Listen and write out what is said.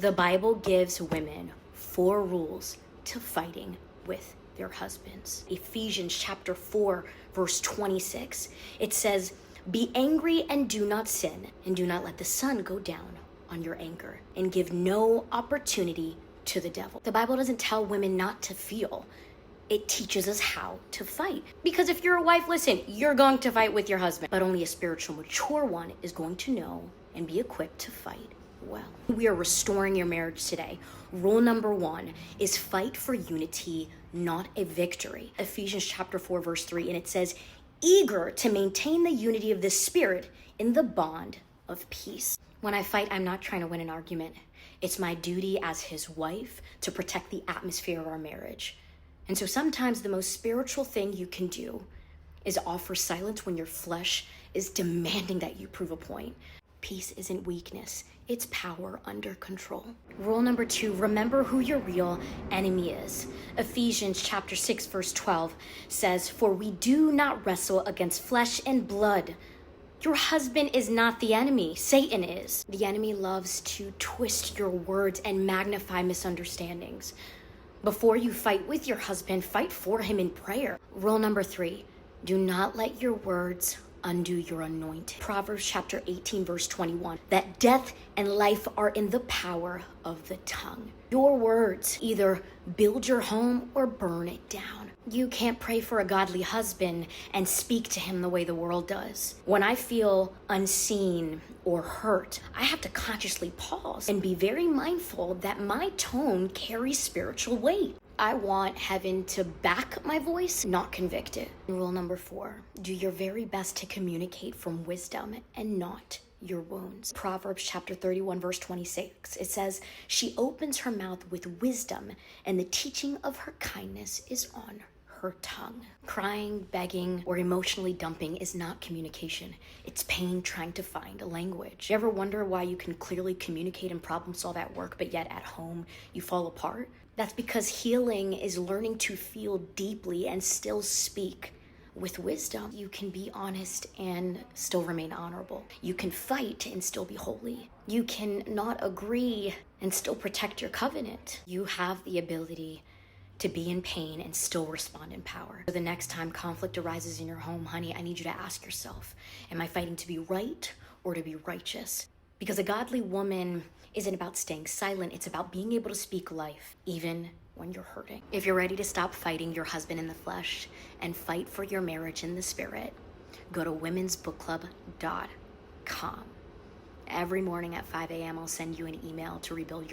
The Bible gives women 4 rules to fighting with their husbands. Ephesians chapter 4, verse 26. It says, "Be angry and do not sin, and do not let the sun go down on your anger, and give no opportunity to the devil." The Bible doesn't tell women not to feel. It teaches us how to fight. Because if you're a wife, listen, you're going to fight with your husband, but only a spiritual, mature one is going to know and be equipped to fight well. We are restoring your marriage today. Rule number 1 is fight for unity, not a victory. Ephesians chapter 4, verse 3, and it says, "Eager to maintain the unity of the Spirit in the bond of peace." When I fight, I'm not trying to win an argument. It's my duty as his wife to protect the atmosphere of our marriage. And so sometimes the most spiritual thing you can do is offer silence when your flesh is demanding that you prove a point. Peace isn't weakness, it's power under control. Rule number 2, remember who your real enemy is. Ephesians chapter 6, verse 12 says, "For we do not wrestle against flesh and blood." Your husband is not the enemy, Satan is. The enemy loves to twist your words and magnify misunderstandings. Before you fight with your husband, fight for him in prayer. Rule number 3, do not let your words undo your anointing. Proverbs chapter 18, verse 21, that death and life are in the power of the tongue. Your words either build your home or burn it down. You can't pray for a godly husband and speak to him the way the world does. When I feel unseen or hurt, I have to consciously pause and be very mindful that my tone carries spiritual weight. I want heaven to back my voice, not convict it. Rule number 4, do your very best to communicate from wisdom and not your wounds. Proverbs chapter 31, verse 26, it says, "She opens her mouth with wisdom, and the teaching of her kindness is on her tongue." Crying, begging, or emotionally dumping is not communication. It's pain trying to find a language. You ever wonder why you can clearly communicate and problem solve at work, but yet at home you fall apart? That's because healing is learning to feel deeply and still speak with wisdom. You can be honest and still remain honorable. You can fight and still be holy. You can not agree and still protect your covenant. You have the ability to be in pain and still respond in power. So the next time conflict arises in your home, honey, I need you to ask yourself, am I fighting to be right or to be righteous? Because a godly woman isn't about staying silent. It's about being able to speak life, even when you're hurting. If you're ready to stop fighting your husband in the flesh and fight for your marriage in the spirit, go to womensbookclub.com. Every morning at 5 a.m., I'll send you an email to rebuild your